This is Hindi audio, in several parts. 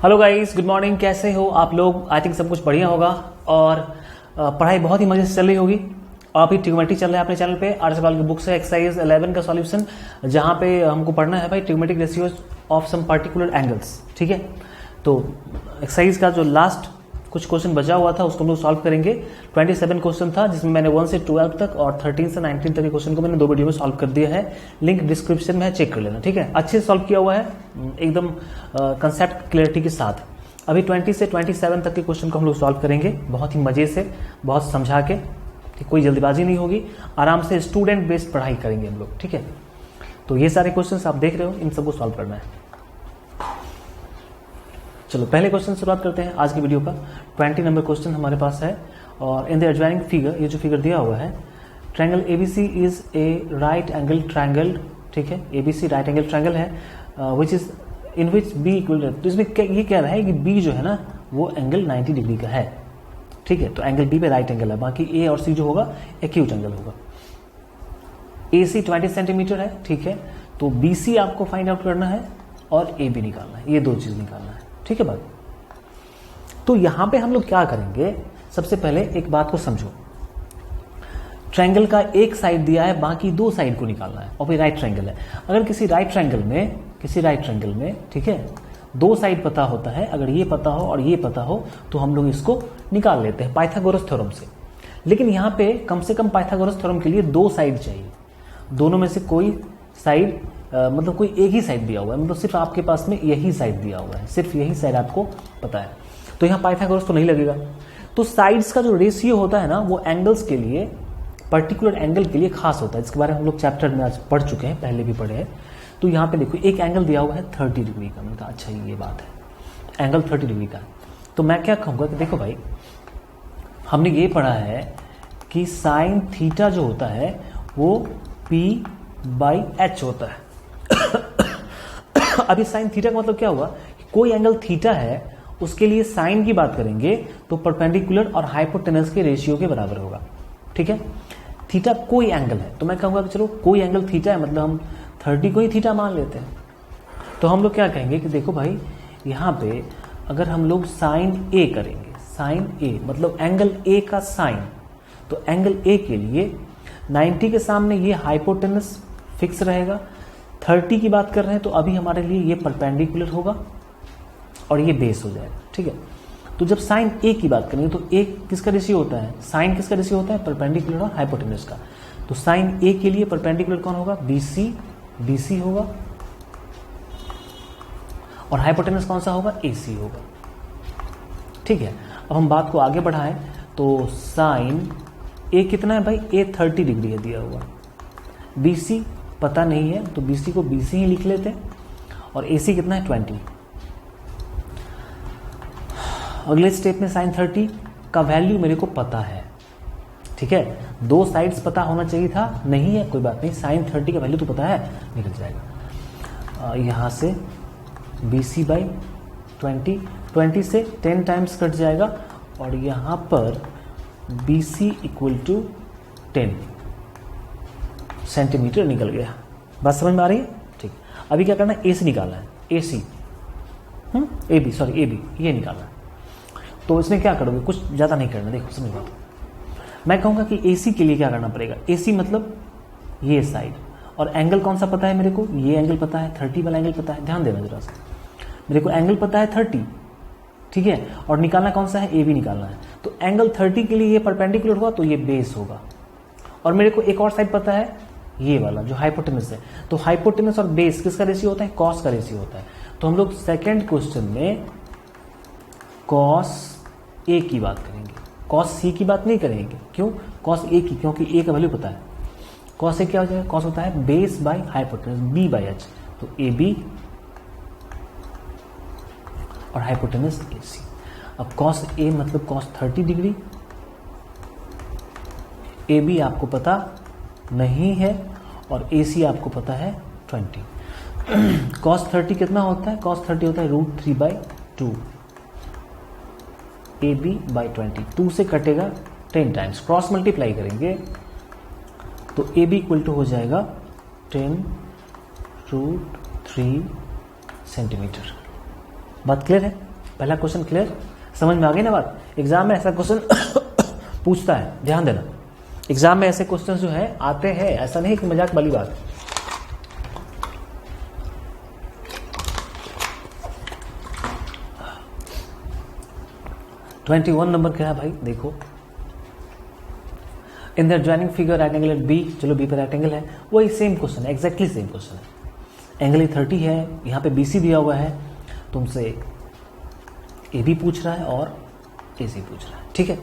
Hello guys, good morning. कैसे हो आप लोग? आई थिंक सब कुछ बढ़िया होगा और पढ़ाई बहुत ही मजे से चल रही होगी। और अभी ट्रिग्नोमेट्री चल रहा है अपने चैनल पे। आर सवाल की बुक से एक्सरसाइज 11 का सॉल्यूशन, जहां पे हमको पढ़ना है भाई trigonometric ratios of some particular angles. ठीक है, तो एक्सरसाइज का जो लास्ट कुछ क्वेश्चन बचा हुआ था उसको हम लोग सॉल्व करेंगे। 27 क्वेश्चन था जिसमें मैंने 1 से 12 तक और 13 से 19 तक के क्वेश्चन को मैंने 2 वीडियो में सॉल्व कर दिया है। लिंक डिस्क्रिप्शन में है, चेक कर लेना। ठीक है, अच्छे से सॉल्व किया हुआ है, एकदम कंसेप्ट क्लियरिटी के साथ। अभी 20 से 27 तक के क्वेश्चन को हम लोग सॉल्व करेंगे बहुत ही मजे से, बहुत समझा के। कोई जल्दीबाजी नहीं होगी, आराम से स्टूडेंट बेस्ड पढ़ाई करेंगे हम लोग। ठीक है, तो ये सारे क्वेश्चन आप देख रहे हो, इन सबको सॉल्व करना है। चलो पहले क्वेश्चन से शुरुआत करते हैं आज की वीडियो का। 20 नंबर क्वेश्चन हमारे पास है और इन द एडजॉइनिंग फिगर, ये जो फिगर दिया हुआ है, triangle ABC is a right angle triangle. ठीक है, एबीसी राइट एंगल ट्रायंगल है which is in which B equal. तो इसमें ये कह रहा है कि बी जो है ना वो एंगल 90 डिग्री का है। ठीक है, तो एंगल बी पे राइट एंगल है, बाकी ए और सी जो होगा एक्यूट एंगल होगा। ए सी 20 सेंटीमीटर है। ठीक है, तो बी सी आपको फाइंड आउट करना है और ए बी निकालना है, ये दो चीज निकालना है। ठीक है बात। तो यहां पे हम लोग क्या करेंगे, सबसे पहले एक बात को समझो। ट्रायंगल का एक साइड दिया है, बाकी दो साइड को निकालना है और फिर राइट ट्रायंगल है। अगर किसी राइट ट्रायंगल में ठीक है दो साइड पता होता है, अगर ये पता हो और ये पता हो तो हम लोग इसको निकाल लेते हैं पाइथागोरस थ्योरम से। लेकिन यहां पे कम से कम पाइथागोरस थ्योरम के लिए दो साइड चाहिए। दोनों में से कोई साइड मतलब कोई एक ही साइड दिया हुआ है, मतलब सिर्फ आपके पास में यही साइड दिया हुआ है, सिर्फ यही साइड आपको पता है, तो यहाँ पाइथागोरस तो नहीं लगेगा। तो साइड्स का जो रेशियो होता है ना वो एंगल्स के लिए, पर्टिकुलर एंगल के लिए खास होता है। इसके बारे में हम लोग चैप्टर में आज पढ़ चुके हैं, पहले भी पढ़े हैं। तो यहाँ पे देखो एक एंगल दिया हुआ है 30 डिग्री का। मैंने कहा अच्छा ये बात है, एंगल 30 डिग्री का है। तो मैं क्या कहूँगा कि देखो भाई, हमने ये पढ़ा है कि साइन थीटा जो होता है वो P/H होता है। अभी साइन थीटा का मतलब क्या हुआ कि कोई एंगल थीटा है उसके लिए साइन की बात करेंगे तो परपेंडिकुलर और हाइपोटेनस के रेशियो के बराबर होगा। ठीक है, थीटा कोई एंगल है, तो मैं कहूंगा कि चलो कोई एंगल थीटा है, मतलब हम 30 को ही थीटा मान लेते हैं। तो हम लोग क्या कहेंगे कि देखो भाई यहां पे अगर हम लोग साइन ए करेंगे, साइन ए मतलब एंगल ए का साइन, तो एंगल ए के लिए 90 के सामने ये हाइपोटेनस फिक्स रहेगा। 30 की बात कर रहे हैं तो अभी हमारे लिए ये परपेंडिकुलर होगा और ये बेस हो जाएगा। ठीक है, तो जब साइन ए की बात करेंगे तो ए किसका रेशियो होता है, साइन किसका रेशियो होता है, परपेंडिकुलर और हाइपोटेनस का। तो साइन ए के लिए परपेंडिकुलर कौन होगा, बीसी होगा, और हाइपोटेनस कौन सा होगा, एसी होगा। ठीक है, अब हम बात को आगे बढ़ाएं तो साइन ए कितना है भाई, ए 30 डिग्री है दिया हुआ, बीसी पता नहीं है तो बीसी को बीसी ही लिख लेते हैं, और एसी कितना है 20। अगले स्टेप में साइन 30 का वैल्यू मेरे को पता है। ठीक है, दो साइड्स पता होना चाहिए था, नहीं है कोई बात नहीं, साइन 30 का वैल्यू तो पता है, निकल जाएगा। यहां से BC/20, 20 से 10 टाइम्स कट जाएगा और यहां पर BC इक्वल टू 10 सेंटीमीटर निकल गया। बात समझ में आ रही है? ठीक, अभी क्या करना है, AC निकालना है, AC AB ये निकालना है। तो इसमें क्या करोगे, कुछ ज्यादा नहीं करना, देखो समझ बात। मैं कहूंगा कि AC के लिए क्या करना पड़ेगा, AC मतलब ये साइड, और एंगल कौन सा पता है मेरे को, ये एंगल पता है, 30 वाला एंगल पता है। ध्यान देना जरा सा, मेरे को एंगल पता है 30, ठीक है, और निकालना कौन सा है, AB निकालना है। तो एंगल 30 के लिए ये परपेंडिकुलर हुआ तो ये बेस होगा, और मेरे को एक और साइड पता है ये वाला जो हाइपोटेनस है। तो हाइपोटेनस और बेस किसका रेशियो होता है, कॉस का रेशियो होता है। तो हम लोग सेकंड क्वेश्चन में कॉस ए की बात करेंगे, कॉस सी की बात नहीं करेंगे। क्यों, कॉस ए की, क्योंकि ए का वैल्यू पता है। कॉस ए क्या हो जाएगा, कॉस होता है बेस बाय हाइपोटेनस, B/H, तो AB और हाइपोटेनस AC। अब कॉस ए मतलब कॉस 30 डिग्री, AB आपको पता नहीं है और AC आपको पता है 20। कॉस 30 कितना होता है, कॉस 30 होता है √3/2, AB/20, 2 से कटेगा 10 टाइम्स, क्रॉस मल्टीप्लाई करेंगे तो AB इक्वल टू हो जाएगा 10√3 सेंटीमीटर। बात क्लियर है? पहला क्वेश्चन क्लियर, समझ में आ गई ना बात। एग्जाम में ऐसा क्वेश्चन पूछता है, ध्यान देना, एग्जाम में ऐसे क्वेश्चन जो है आते हैं, ऐसा नहीं कि मजाक वाली बात। ट्वेंटी 21 नंबर क्या है भाई, देखो। In the adjoining figure right angle at B, चलो बी पर राइट एंगल है, वही सेम क्वेश्चन है, एग्जैक्टली सेम क्वेश्चन है। एंगल 30 है, यहाँ पे BC दिया हुआ है, तुमसे AB पूछ रहा है और AC पूछ रहा है, ठीक है।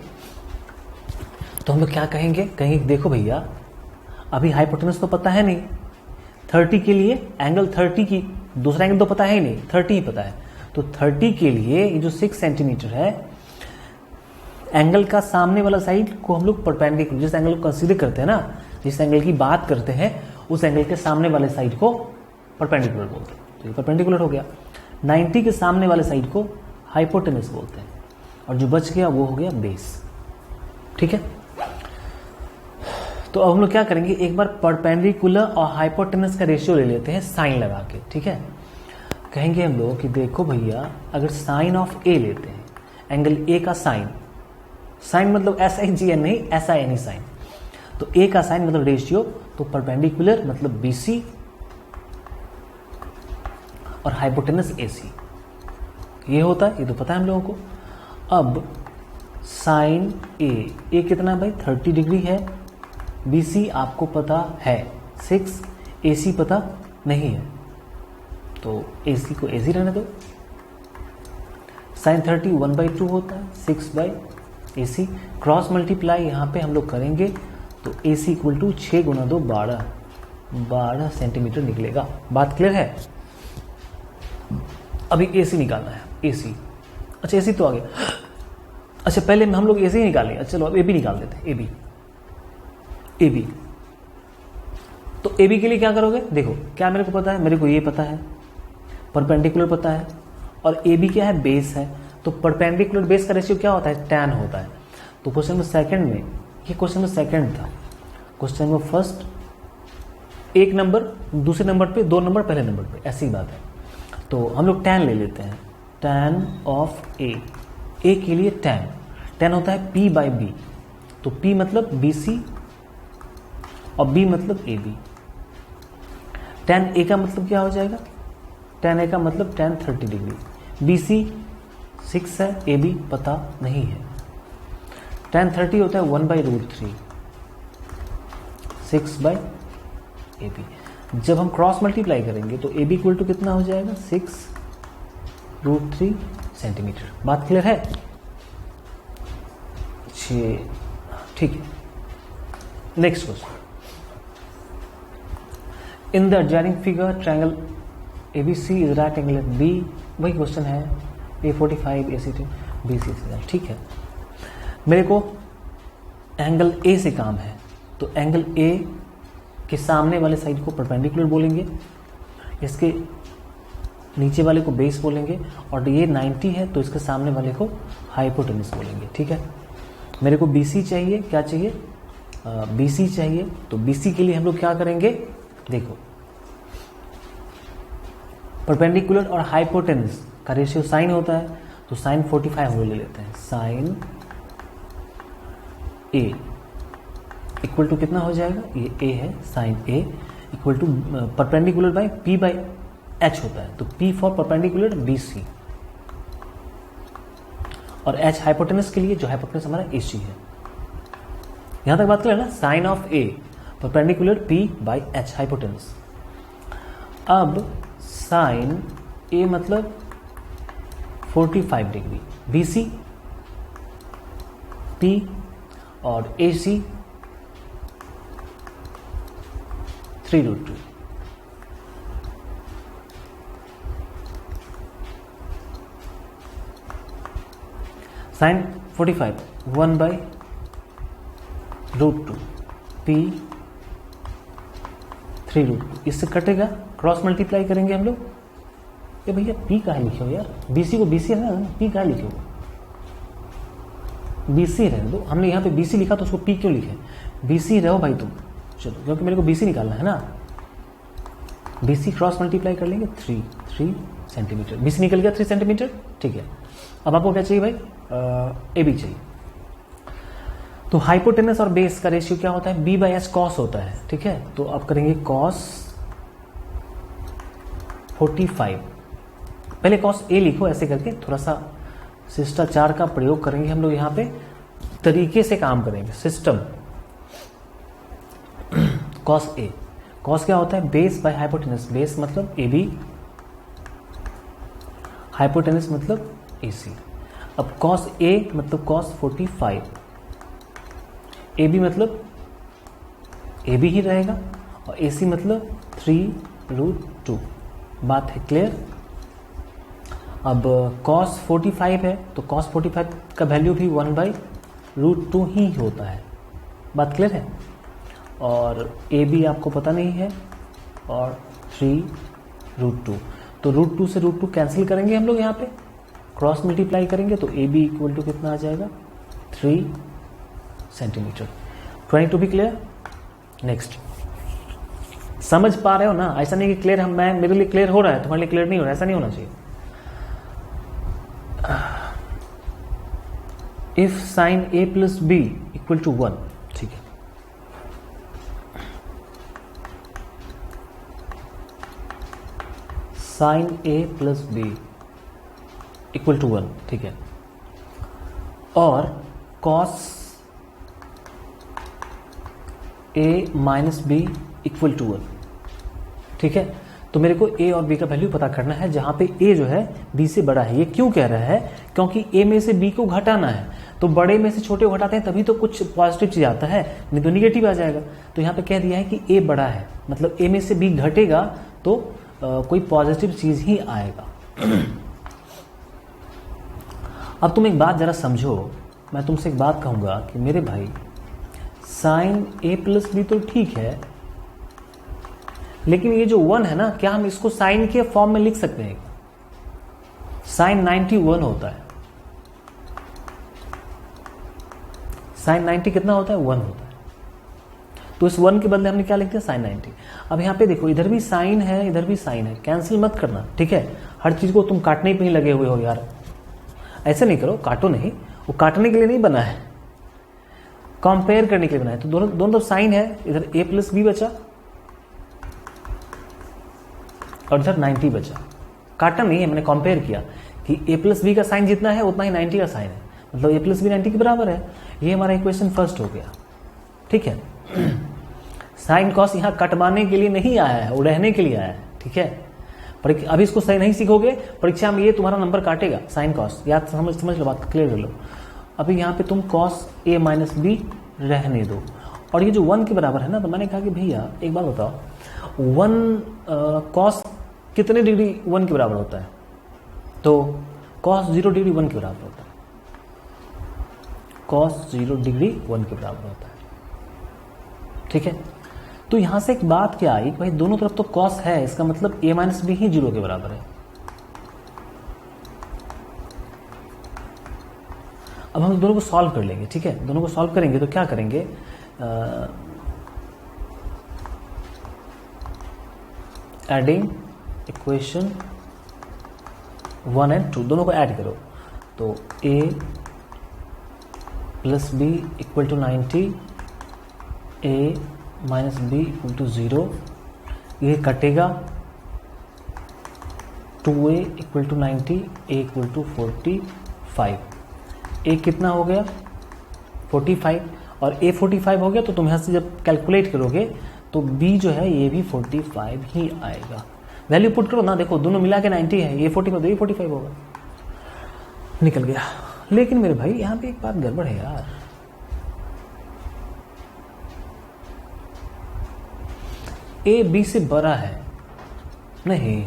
तो हम लोग क्या कहेंगे, कहेंगे देखो भैया अभी हाइपोटेनस तो पता है नहीं, 30 के लिए एंगल 30 की दूसरा एंगल तो पता है ही नहीं, 30 ही पता है। तो 30 के लिए ये जो 6 सेंटीमीटर है, एंगल का सामने वाला साइड को हम लोग परपेंडिकुलर, जिस एंगल को कंसीडर करते हैं ना, जिस एंगल की बात करते हैं उस एंगल के सामने वाले साइड को परपेंडिकुलर बोलते हैं। तो ये परपेंडिकुलर हो गया। 90 के सामने वाले साइड को हाइपोटेनस बोलते हैं, और जो बच गया वो हो गया बेस, ठीक है। तो अब हम लोग क्या करेंगे, एक बार परपेंडिकुलर और हाइपोटेनस का रेशियो ले लेते हैं साइन लगा के, ठीक है। कहेंगे हम लोग कि देखो भैया अगर साइन ऑफ ए लेते हैं, एंगल ए का साइन, साइन मतलब SIGN नहीं, SIN साइन, तो ए का साइन मतलब रेशियो, तो परपेंडिकुलर मतलब BC और हाइपोटेनस AC, ये होता है, ये तो पता है हम लोगों को। अब साइन ए कितना भाई 30 डिग्री है, BC आपको पता है 6, AC पता नहीं है, तो AC को AC रहने दो। साइन 30 1/2 होता है, 6/AC, क्रॉस मल्टीप्लाई यहाँ पे हम लोग करेंगे तो AC इक्वल टू 6 गुना 2 12 सेंटीमीटर निकलेगा। बात क्लियर है। अभी AC निकालना है, AC, अच्छा AC तो आ गया, अच्छा पहले हम लोग AC ही निकालेंगे, चलो अब AB निकाल देते हैं, AB। तो AB के लिए क्या करोगे, देखो क्या मेरे को पता है, मेरे को ये पता है, परपेंडिकुलर पता है, और AB क्या है, बेस है। तो परपेंडिकुलर बेस का रेशियो क्या होता है, tan होता है। तो क्वेश्चन नंबर सेकंड में, ये क्वेश्चन नंबर सेकंड था, क्वेश्चन नंबर फर्स्ट एक नंबर, दूसरे नंबर पे 2 नंबर, पहले नंबर पे, ऐसी बात है। तो हम लोग tan ले लेते हैं, tan ऑफ A के लिए tan होता है P/B, तो P मतलब BC और B मतलब AB। tan A का मतलब क्या हो जाएगा, tan A का मतलब tan 30 डिग्री, BC 6 है, AB पता नहीं है। tan 30 होता है 1/√3, 6/AB। जब हम क्रॉस मल्टीप्लाई करेंगे तो AB इक्वल टू कितना हो जाएगा, 6√3 सेंटीमीटर। बात क्लियर है, ठीक है। Next question, in the adjoining figure triangle ABC is right angle at B, वही क्वेश्चन है, A45 AC2 BC, ठीक है। मेरे को एंगल A से काम है, तो एंगल A के सामने वाले साइड को परपेंडिकुलर बोलेंगे, इसके नीचे वाले को बेस बोलेंगे, और ये 90 है तो इसके सामने वाले को हाइपोटेनस बोलेंगे, ठीक है। मेरे को BC चाहिए, क्या चाहिए, BC चाहिए। तो BC के लिए हम लोग क्या करेंगे, देखो परपेंडिकुलर और हाइपोटेनस का रेशियो साइन होता है, तो साइन 45 हम ले लेते हैं, साइन A इक्वल टू कितना हो जाएगा, ये A है, sine A equal to perpendicular by P/H होता है, तो P फॉर परपेंडिकुलर BC, और H हाइपोटेनस के लिए, जो हाइपोटेनस हमारा AC है। यहां तक बात करें ना, sine of A perpendicular P/H hypotenuse. अब साइन A मतलब 45 डिग्री, BC P और AC 3√2। साइन 45 1/√2 P 3√2, इससे कटेगा, क्रॉस मल्टीप्लाई करेंगे हम लोग। ये भैया P कहाँ लिखे हो यार, BC को BC है ना, P कहाँ लिखे हो, BC रहने दो। हमने यहाँ पे BC लिखा तो उसको P क्यों लिखे, BC रहो भाई तुम, चलो, क्योंकि मेरे को BC निकालना है ना। BC क्रॉस मल्टीप्लाई कर लेंगे, 3 सेंटीमीटर। बी से निकल गया 3 सेंटीमीटर, ठीक है। अब आपको क्या चाहिए भाई, ए बी चाहिए। तो हाइपोटेनस और बेस का रेशियो क्या होता है, बी बाई एच कॉस होता है, ठीक है। तो आप करेंगे कॉस 45, पहले कॉस ए लिखो ऐसे करके, थोड़ा सा शिष्टाचार का प्रयोग करेंगे हम लोग यहाँ पे, तरीके से काम करेंगे, सिस्टम। कॉस ए, कॉस क्या होता है, बेस बाय हाइपोटेनस, बेस मतलब ए बी, हाइपोटेनस मतलब ए सी। अब कॉस ए मतलब कॉस 45, ए बी मतलब ए बी ही रहेगा, और ए सी मतलब 3√2। बात है क्लियर। अब cos 45 है तो cos 45 का वैल्यू भी 1/√2 ही होता है। बात क्लियर है। और ए बी आपको पता नहीं है, और 3√2, तो √2 से √2 कैंसिल करेंगे हम लोग, यहाँ पे क्रॉस मल्टीप्लाई करेंगे तो ए बी इक्वल टू कितना आ जाएगा, 3 सेंटीमीटर। 22 भी क्लियर। नेक्स्ट, समझ पा रहे हो ना, ऐसा नहीं कि क्लियर मैं मेरे लिए क्लियर हो रहा है तुम्हारे लिए क्लियर नहीं हो रहा है, ऐसा नहीं होना चाहिए। If sine A plus B equal to 1, ठीक है। Sine A plus B equal to 1, ठीक है। और cos A minus B equal to 1, ठीक है। तो मेरे को ए और बी का वैल्यू पता करना है, जहां पे ए जो है बी से बड़ा है। ये क्यों कह रहा है, क्योंकि ए में से बी को घटाना है, तो बड़े में से छोटे को घटाते हैं तभी तो कुछ पॉजिटिव चीज आता है, नहीं तो निगेटिव आ जाएगा। तो यहाँ पे कह दिया है कि ए बड़ा है, मतलब ए में से बी घटेगा तो कोई पॉजिटिव चीज ही आएगा। अब तुम एक बात जरा समझो, मैं तुमसे एक बात कहूंगा कि मेरे भाई साइन ए प्लस बी तो ठीक है, लेकिन ये जो 1 है ना, क्या हम इसको साइन के फॉर्म में लिख सकते हैं? साइन 91 होता है। साइन 90 कितना होता है, 1 होता है। तो इस 1 के बदले हमने क्या लिख दिया, साइन 90। अब यहां पे देखो, इधर भी साइन है, इधर भी साइन है, कैंसिल मत करना, ठीक है। हर चीज को तुम काटने पे ही लगे हुए हो यार, ऐसे नहीं करो, काटो नहीं, वो काटने के लिए नहीं बना है, कंपेयर करने के लिए बना है। तो दोनों तरफ साइन है, इधर ए प्लस बी बचा और इधर 90 बचा। काटा नहीं है, मैंने कंपेयर किया कि ए प्लस बी का साइन जितना है उतना ही 90 का साइन है, मतलब ए प्लस बी 90 के बराबर है। ये हमारा इक्वेशन फर्स्ट हो गया, ठीक है। साइन कॉस यहाँ कटवाने के लिए नहीं आया है, वो रहने के लिए आया है, ठीक है। अभी इसको सही नहीं सीखोगे, परीक्षा में ये तुम्हारा नंबर काटेगा, साइन कॉस। याद समझ लो, बात क्लियर कर लो। अभी यहाँ पे तुम कॉस ए माइनस बी रहने दो, और ये जो 1 के बराबर है ना, तो मैंने कहा कि भैया एक बात बताओ, 1 कॉस कितने डिग्री 1 के बराबर होता है? तो कॉस 0 डिग्री 1 के बराबर होता है। कॉस 0 डिग्री 1 के बराबर होता है, ठीक है। तो यहां से एक बात क्या आई, भाई दोनों तरफ तो कॉस है, इसका मतलब a माइनस बी ही 0 के बराबर है। अब हम दोनों को सॉल्व कर लेंगे, ठीक है। दोनों को सॉल्व करेंगे तो क्या करेंगे, एडिंग इक्वेशन 1 और 2, दोनों को ऐड करो तो a plus B equal to 90, a minus B equal to 0, ये कटेगा, 2a equal to 90, a equal to 45। a कितना हो गया, 45, और a 45 हो गया, तो तुम यहां से जब कैलकुलेट करोगे तो b जो है ये भी 45 ही आएगा। वैल्यू पुट करो ना, देखो दोनों मिला के 90 है, ये 40 में तो ये 45 होगा, निकल गया। लेकिन मेरे भाई यहां पे एक बात गड़बड़ है यार, ए बी से बड़ा है, नहीं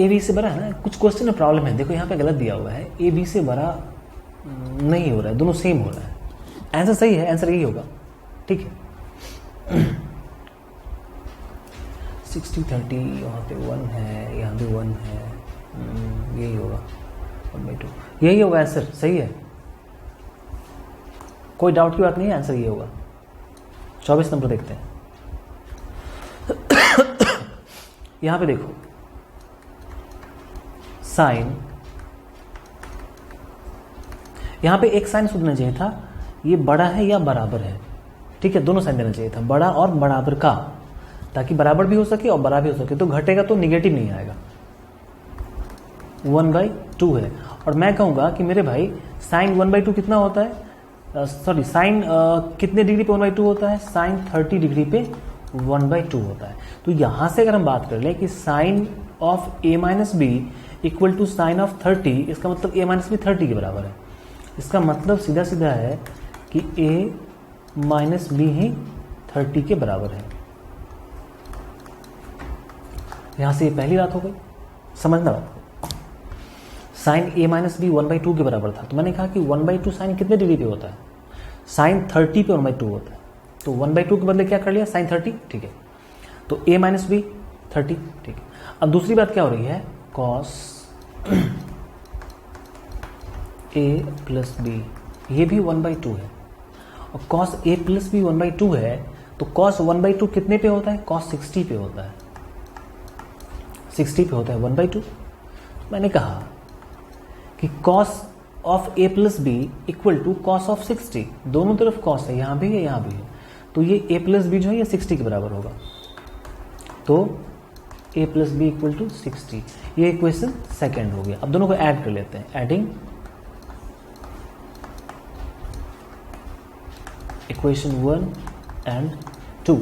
ए बी से बड़ा है ना, कुछ क्वेश्चन में प्रॉब्लम है। देखो यहाँ पे गलत दिया हुआ है, ए बी से बड़ा नहीं हो रहा है, दोनों सेम हो रहा है। आंसर सही है, आंसर यही होगा, ठीक है। 60-30, यहाँ पे 1 है, यहाँ पे 1 है, यही होगा 1/2, यही होगा आंसर, सही है, कोई डाउट की बात नहीं है, आंसर ये होगा। 24 नंबर देखते हैं। यहां पे देखो साइन, यहां पे एक साइन सुनना चाहिए था, ये बड़ा है या बराबर है, ठीक है, दोनों साइन देना चाहिए था, बड़ा और बराबर का, ताकि बराबर भी हो सके और बड़ा भी हो सके। तो घटेगा तो निगेटिव नहीं आएगा, 1/2 है। और मैं कहूंगा कि मेरे भाई साइन 1/2 कितना होता है, सॉरी साइन कितने डिग्री पे 1/2 होता है, साइन 30 डिग्री पे 1/2 होता है। तो यहां से अगर हम बात कर लें कि sine of a minus B equal to sine of 30, इसका मतलब a माइनस बी 30 के बराबर है। इसका मतलब सीधा सीधा है कि a माइनस बी ही 30 के बराबर है। यहां से ये पहली बात हो गई, समझना बात। साइन a माइनस बी 1/2 के बराबर था, तो मैंने कहा कि 1/2 साइन कितने डिग्री पे होता है, साइन 30 पे 1/2 होता है। तो 1/2 के बदले क्या कर लिया, साइन 30, ठीक है। तो a माइनस बी 30, ठीक है। अब दूसरी बात क्या हो रही है, कॉस a प्लस बी, ये भी 1/2 है, और कॉस a प्लस बी 1/2 है, तो कॉस 1/2 कितने पे होता है, कॉस 60 पे होता है, 60 पे होता है 1/2। मैंने कहा कि cos of a plus B equal to cos of 60, दोनों तरफ कॉस है, यहां भी है यहां भी है, तो ये a प्लस बी जो है ये 60 के बराबर होगा। तो a plus B equal to 60, ये इक्वेशन सेकेंड हो गया। अब दोनों को ऐड कर लेते हैं, adding equation 1 and 2,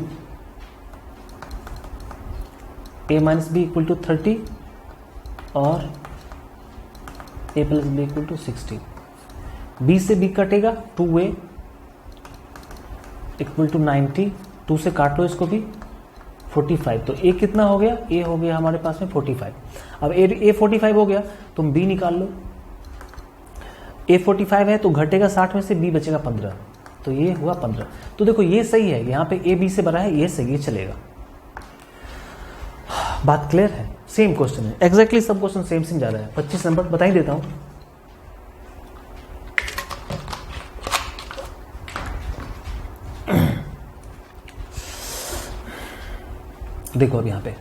a minus B equal to 30 और a plus B equal to 60। b से b कटेगा, 2a इक्वल टू 90, 2 से काट लो इसको भी, 45। तो a कितना हो गया, a हो गया हमारे पास में 45। अब a 45 हो गया, तुम b निकाल लो, a 45 है तो घटेगा 60 में से b बचेगा 15, तो ये हुआ 15। तो देखो ये सही है, यहाँ पे a b से बड़ा है, ये सही है, चलेगा। बात क्लियर है, सेम क्वेश्चन है, एग्जैक्टली सब क्वेश्चन सेम जा रहा है। 25 नंबर बता ही देता हूं, देखो अब यहां पे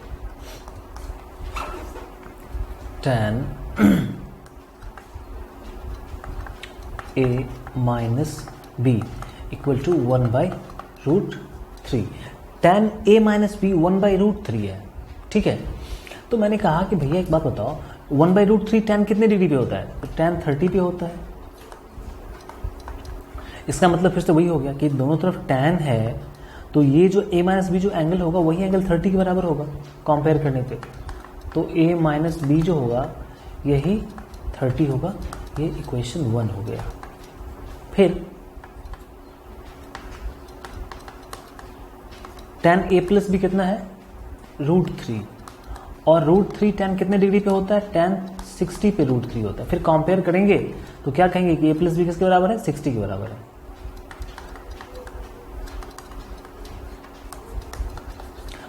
tan a minus B equal to 1/√3, tan a minus B 1/√3 है, ठीक है। तो मैंने कहा कि भैया एक बात बताओ, 1/√3 tan कितने डिग्री पे होता है, तो tan 30 पे होता है। इसका मतलब फिर से वही हो गया कि दोनों तरफ tan है, तो ये जो a माइनस बी जो एंगल होगा वही एंगल 30 के बराबर होगा कंपेयर करने पे। तो a माइनस बी जो होगा यही 30 होगा, ये इक्वेशन 1 हो गया। फिर tan a प्लस बी कितना है, √3, और √3 tan कितने डिग्री पे होता है, tan 60 पे √3 होता है। फिर कंपेयर करेंगे तो क्या कहेंगे कि a प्लस बी किसके बराबर है, 60 के बराबर है।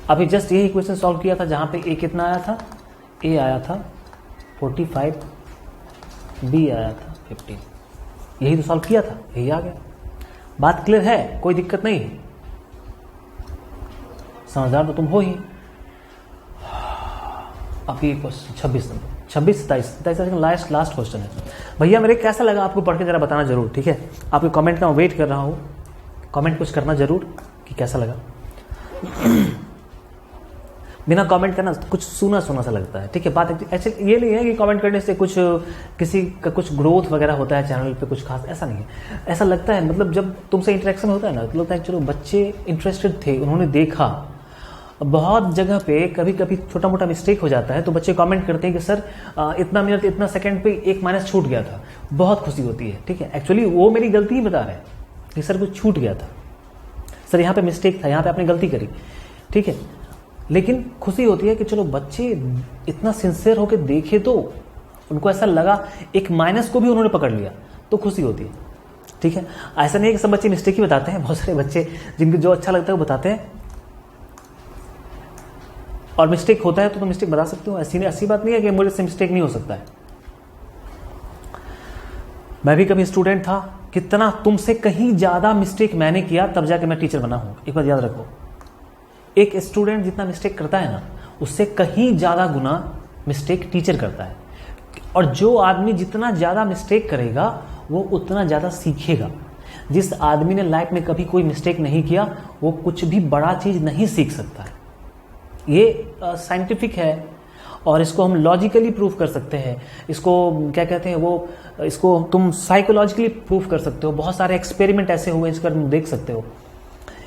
अभी जस्ट यही इक्वेशन सॉल्व किया था, जहां पे a कितना आया था, a आया था 45, b आया था 15, यही तो सॉल्व किया था, यही आ गया। बात क्लियर है, कोई दिक्कत नहीं है, समझदार तो तुम हो ही। अब ये क्वेश्चन 26 नंबर, 26 27 लास्ट क्वेश्चन है। भैया मेरे कैसा लगा आपको पढ़ के जरा बताना जरूर, ठीक है। आपके कमेंट का मैं वेट कर रहा हूँ, कमेंट कुछ करना जरूर कि कैसा लगा। बिना कमेंट करना कुछ सुना सुना सा लगता है, ठीक है। बात ऐसे ये नहीं है कि कमेंट करने से कुछ किसी का कुछ ग्रोथ वगैरह होता है चैनल पे, कुछ खास ऐसा नहीं है। ऐसा लगता है मतलब जब तुमसे इंटरेक्शन होता है ना, तो लगता है चलो बच्चे इंटरेस्टेड थे, उन्होंने देखा। बहुत जगह पे कभी कभी छोटा मोटा मिस्टेक हो जाता है तो बच्चे कमेंट करते हैं कि सर इतना मिनट इतना सेकंड पे एक माइनस छूट गया था, बहुत खुशी होती है, ठीक है। एक्चुअली वो मेरी गलती ही बता रहे हैं कि सर कुछ छूट गया था, सर यहाँ पे मिस्टेक था, यहाँ पे आपने गलती करी, ठीक है। लेकिन खुशी होती है कि चलो बच्चे इतना सिंसियर होकर देखे, तो उनको ऐसा लगा एक माइनस को भी उन्होंने पकड़ लिया, तो खुशी होती है, ठीक है। ऐसा नहीं है कि सब बच्चे मिस्टेक ही बताते हैं, बहुत सारे बच्चे जिनको जो अच्छा लगता है वो बताते हैं, और मिस्टेक होता है तो मिस्टेक बता सकते हो। ऐसी बात नहीं है कि मुझे से मिस्टेक नहीं हो सकता है। मैं भी कभी स्टूडेंट था, कितना तुमसे कहीं ज्यादा मिस्टेक मैंने किया, तब जाके मैं टीचर बना हूं। एक बात याद रखो, एक स्टूडेंट जितना मिस्टेक करता है ना, उससे कहीं ज़्यादा गुना मिस्टेक टीचर करता है। और जो आदमी जितना ज़्यादा मिस्टेक करेगा वो उतना ज़्यादा सीखेगा। जिस आदमी ने लाइफ में कभी कोई मिस्टेक नहीं किया वो कुछ भी बड़ा चीज़ नहीं सीख सकता है। ये साइंटिफिक है और इसको हम लॉजिकली प्रूव कर सकते हैं। इसको क्या कहते हैं वो, इसको तुम साइकोलॉजिकली प्रूव कर सकते हो। बहुत सारे एक्सपेरिमेंट ऐसे हुए इसका तुम देख सकते हो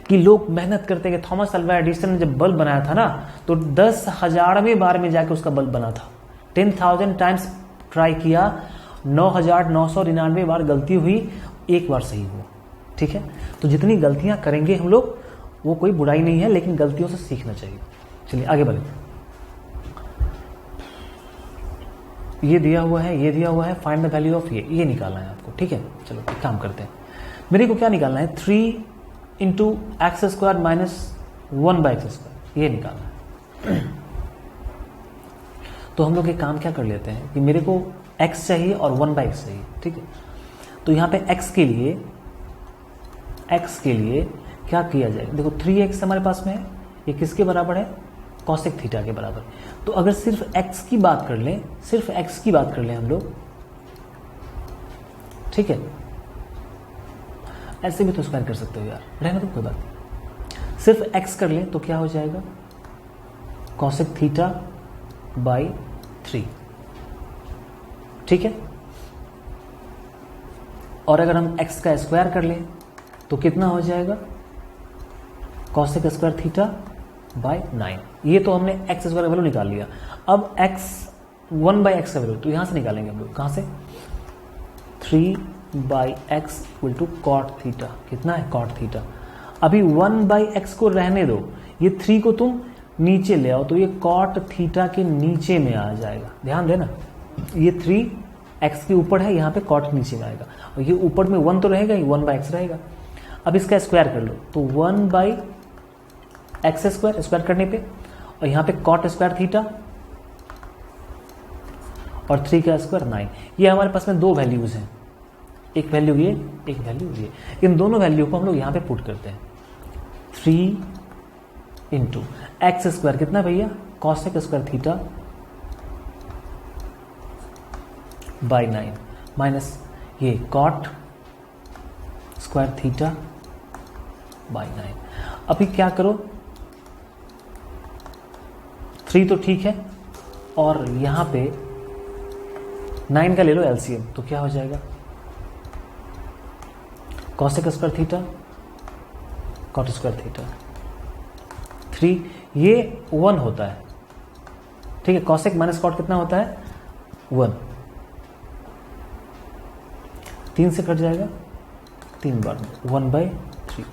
कि लोग मेहनत करते गए। थॉमस अल्वा एडिसन ने जब बल्ब बनाया था ना तो 10,000वें बार में जाके उसका बल्ब बना था। 10,000 टाइम्स ट्राई किया, 9,999 बार गलती हुई, एक बार सही हुआ। ठीक है, तो जितनी गलतियां करेंगे हम लोग वो कोई बुराई नहीं है, लेकिन गलतियों से सीखना चाहिए। चलिए आगे बढ़े। ये दिया हुआ है, ये दिया हुआ है, फाइंड द वैल्यू ऑफ ये निकालना है आपको। ठीक है, चलो एक काम करते हैं। मेरे को क्या निकालना है, 3 into x square minus 1/x², ये निकालना है। तो हम लोग एक काम क्या कर लेते हैं कि मेरे को x चाहिए और 1/x चाहिए। ठीक है, तो यहाँ पे x के लिए क्या किया जाए, देखो 3x हमारे पास में है, ये किसके बराबर है, कॉसेक थीटा के बराबर। तो अगर सिर्फ x की बात कर लें, सिर्फ x की बात कर लें हम लोग, ठीक है, ऐसे भी तो स्क्वायर कर सकते हो यार, रहना तो कोई बात नहीं। सिर्फ x कर लें तो क्या हो जाएगा, कॉसेक थीटा बाई 3। ठीक है, और अगर हम x का स्क्वायर कर लें तो कितना हो जाएगा, कॉसेक स्क्वायर थीटा बाई 9। ये तो हमने x स्क्वायर का वैल्यू निकाल लिया। अब x 1/x का वैल्यू तो यहां से निकालेंगे हम लोग, कहां से, 3/x equal to cot theta. कितना है, कॉट थीटा। अभी 1/x को रहने दो, ये 3 को तुम नीचे ले आओ तो ये कॉट थीटा के नीचे में आ जाएगा। ध्यान देना, ये 3 x के ऊपर है, यहाँ पे कॉट नीचे में आएगा, और ये ऊपर में 1 तो रहेगा ही, 1/x रहेगा। अब इसका स्क्वायर कर लो तो 1/x स्क्वायर करने पे, और यहाँ पे कॉट स्क्वायर थीटा और 3 का स्क्वायर 9। ये हमारे पास में दो वैल्यूज हैं, एक वैल्यू ये, एक वैल्यू ये। इन दोनों वैल्यू को हम लोग यहाँ पे पुट करते हैं। 3 इंटू एक्स स्क्वायर कितना भैया, cosec square theta by 9 minus ये कॉट स्क्वायर थीटा बाई 9। अभी क्या करो, 3 तो ठीक है, और यहां पे 9 का ले लो एलसीएम, तो क्या हो जाएगा, cosec square theta cot square theta 3, ये 1 होता है। ठीक है, कॉसेक माइनस कॉट कितना होता है, 1, 3 से कट जाएगा, 3 बार 1/3।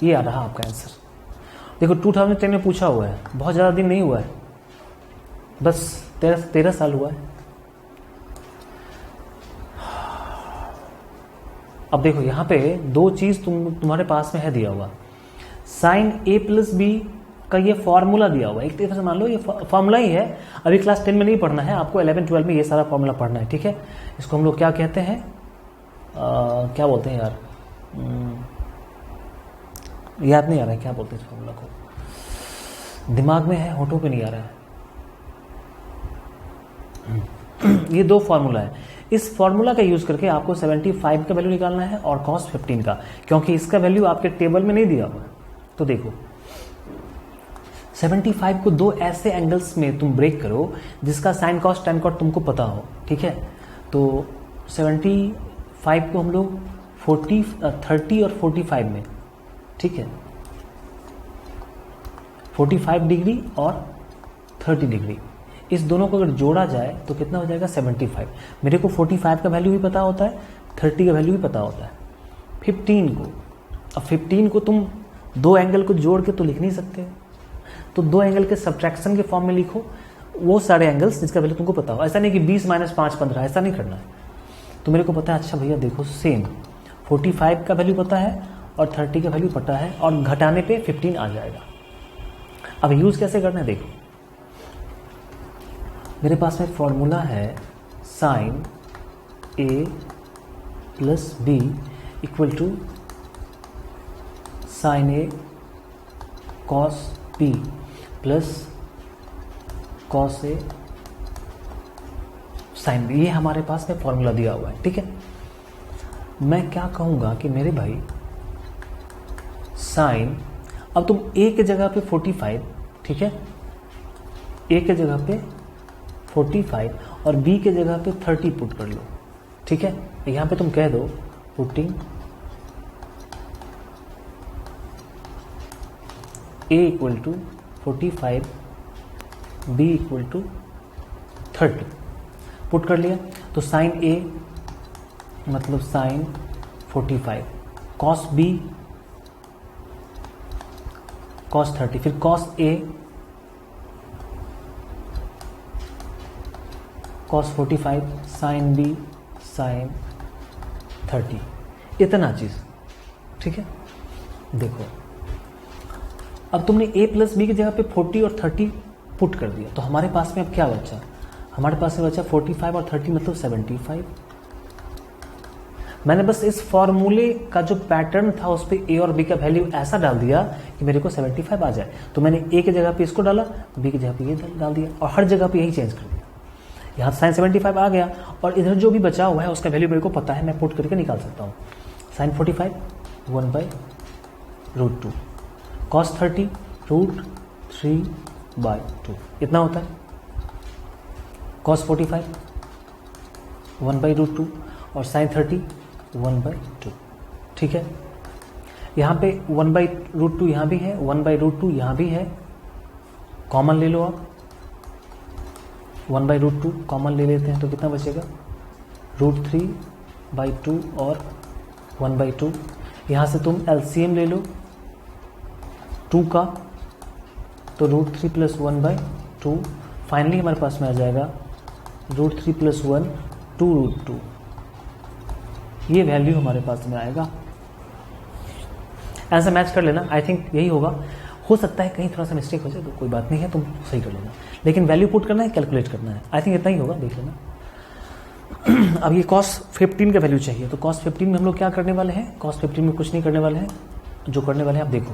ये आ रहा आपका आंसर। देखो 2010 में पूछा हुआ है, बहुत ज़्यादा दिन नहीं हुआ है, बस 13 साल हुआ है। अब देखो यहाँ पे दो चीज़ तुम्हारे पास में है दिया हुआ, साइन a प्लस बी का ये फॉर्मूला दिया हुआ है। एक तरीके से मान लो ये फॉर्मूला ही है, अभी क्लास 10 में नहीं पढ़ना है आपको, 11-12 में ये सारा फॉर्मूला पढ़ना है। ठीक है, इसको हम लोग क्या कहते हैं, क्या बोलते हैं यार, याद नहीं आ रहा है क्या बोलते हैं इस फॉर्मूला को, दिमाग में है, होठों पे नहीं आ रहा है। ये दो फॉर्मूला है, इस फॉर्मूला का यूज करके आपको 75 का वैल्यू निकालना है और कॉस 15 का, क्योंकि इसका वैल्यू आपके टेबल में नहीं दिया हुआ है। तो देखो 75 को दो ऐसे एंगल्स में तुम ब्रेक करो जिसका साइन कॉस टेन कॉट तुमको पता हो। ठीक है, तो 75 को हम लोग 30 और 45 में, ठीक है, 45 डिग्री और 30 डिग्री, इस दोनों को अगर जोड़ा जाए तो कितना हो जाएगा, 75। मेरे को 45 का वैल्यू भी पता होता है, 30 का वैल्यू भी पता होता है। 15 को, अब 15 को तुम दो एंगल को जोड़ के तो लिख नहीं सकते, तो दो एंगल के सब्ट्रैक्शन के फॉर्म में लिखो वो सारे एंगल्स जिसका वैल्यू तुमको पता हो। ऐसा नहीं कि 20 - 5 15, ऐसा नहीं करना है। तो मेरे को पता है, अच्छा भैया देखो सेम 45 का वैल्यू पता है और 30 का वैल्यू पता है, और घटाने पे 15 आ जाएगा। अब यूज कैसे करना है, देखो मेरे पास में फॉर्मूला है sine a plus B equal to sine a cos b plus cos A sine B, ये हमारे पास में फॉर्मूला दिया हुआ है। ठीक है, मैं क्या कहूंगा कि मेरे भाई साइन, अब तुम ए के जगह पे 45, ठीक है, ए के जगह पे 45 और बी के जगह पे 30 पुट कर लो। ठीक है, यहां पे तुम कह दो putting A equal to 45, B equal to 30 put कर लिया। तो साइन ए मतलब साइन 45, कॉस बी कॉस 30, फिर cos A cos 45, sine B sign 30, इतना चीज। ठीक है, देखो अब तुमने a प्लस बी की जगह पे 40 और 30 पुट कर दिया, तो हमारे पास में अब क्या बचा, हमारे पास में बचा 45 और 30 मतलब 75। मैंने बस इस फॉर्मूले का जो पैटर्न था उस पर a और b का वैल्यू ऐसा डाल दिया कि मेरे को 75 आ जाए। तो मैंने a की जगह पे इसको डाला, b की जगह पे ये डाल दिया और हर जगह पे यही चेंज कर दिया। यहाँ साइन 75 आ गया और इधर जो भी बचा हुआ है उसका वैल्यू मेरे को पता है, मैं पुट करके निकाल सकता हूँ। साइन 45 1/√2, कॉस 30 √3/2, इतना होता है। कॉस 45 1/√2 और साइन 30 1/2। ठीक है, यहाँ पे 1/√2 यहाँ भी है, 1/√2 यहाँ भी है, कॉमन ले लो आप, 1/√2 कॉमन ले लेते हैं तो कितना बचेगा, √3/2 और 1/2। यहाँ से तुम एलसीएम ले लो 2 का, तो √3 + 1/2, फाइनली हमारे पास में आ जाएगा √3 + 1 2√2, ये वैल्यू हमारे पास में आएगा। ऐसा मैच कर लेना, आई थिंक यही होगा। हो सकता है कहीं थोड़ा सा मिस्टेक हो जाए तो कोई बात नहीं है, तुम सही कर लेना, लेकिन वैल्यू पुट करना है, कैलकुलेट करना है। आई थिंक इतना ही होगा, देख लेना। अब ये cos 15 का वैल्यू चाहिए, तो cos 15 में हम लोग क्या करने वाले हैं, cos 15 में कुछ नहीं करने वाले हैं, जो करने वाले हैं आप देखो।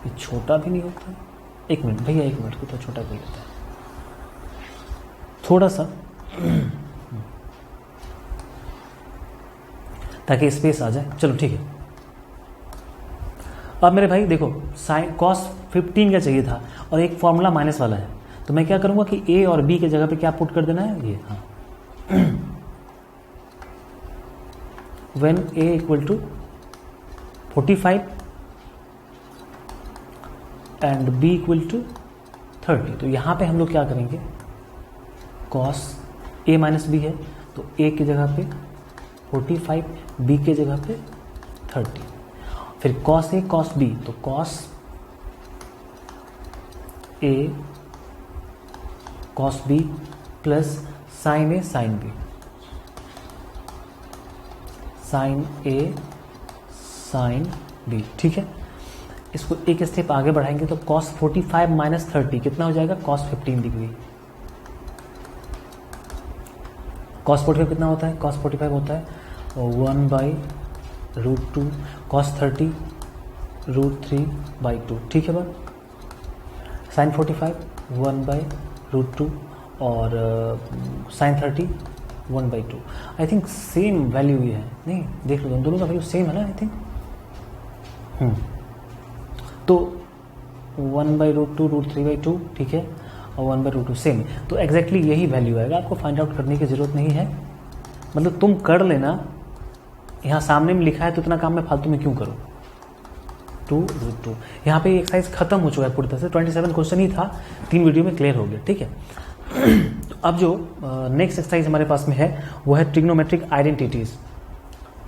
ये छोटा भी नहीं होता, एक मिनट भैया, एक मिनट, को तो छोटा भी होता है थोड़ा सा, ताकि स्पेस आ जाए। चलो ठीक है, अब मेरे भाई देखो साइन cos 15 का चाहिए था और एक फॉर्मूला माइनस वाला है, तो मैं क्या करूंगा कि a और b की जगह पे क्या पुट कर देना है, ये हाँ, when a equal to 45 and b equal to 30, तो यहां पे हम लोग क्या करेंगे, cos a माइनस बी है तो a की जगह पे 45, b की जगह पे 30, फिर cos a cos b, तो cos a cos b plus sin a sin b, sin a sin b। ठीक है, इसको एक स्टेप आगे बढ़ाएंगे तो cos 45 माइनस 30 कितना हो जाएगा, cos 15 डिग्री। cos 45 कितना होता है, cos 45 होता है 1/√2, cos 30 √3/2। ठीक है बात, sin 45 1/√2 और sin 30 1/2। I think same value ही है, नहीं देख लो दोनों का वैल्यू सेम है ना, आई थिंक। तो 1/√2 √3/2, ठीक है, और 1/√2 सेम, तो एग्जैक्टली यही वैल्यू आएगा, आपको फाइंड आउट करने की जरूरत नहीं है, मतलब तुम कर लेना, यहाँ सामने में लिखा है तो इतना काम मैं फालतू में क्यों करूँ। 2√2, यहाँ पे एक्सरसाइज खत्म हो चुका है पूरी तरह से, 27 क्वेश्चन ही था, 3 वीडियो में क्लियर हो गया। ठीक है, तो अब जो नेक्स्ट एक्सरसाइज हमारे पास में है वो है ट्रिग्नोमेट्रिक आइडेंटिटीज,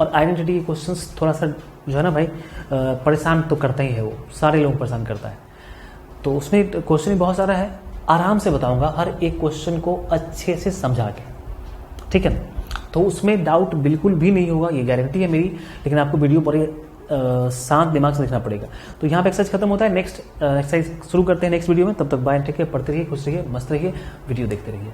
और आइडेंटिटी के क्वेश्चंस थोड़ा सा जो है ना भाई परेशान तो करता ही है, वो सारे लोग परेशान करता है, तो उसमें क्वेश्चन भी बहुत सारा है, आराम से बताऊंगा हर एक क्वेश्चन को अच्छे से समझा के, ठीक है ना, तो उसमें डाउट बिल्कुल भी नहीं होगा, ये गारंटी है मेरी, लेकिन आपको वीडियो पर शांत दिमाग से देखना पड़ेगा। तो यहाँ पे एक्सरसाइज खत्म होता है, नेक्स्ट एक्सरसाइज शुरू करते हैं नेक्स्ट वीडियो में, तब तक बाय, टेक केयर, पढ़ते रहिए, खुश रहिए, मस्त रहिए, वीडियो देखते रहिए।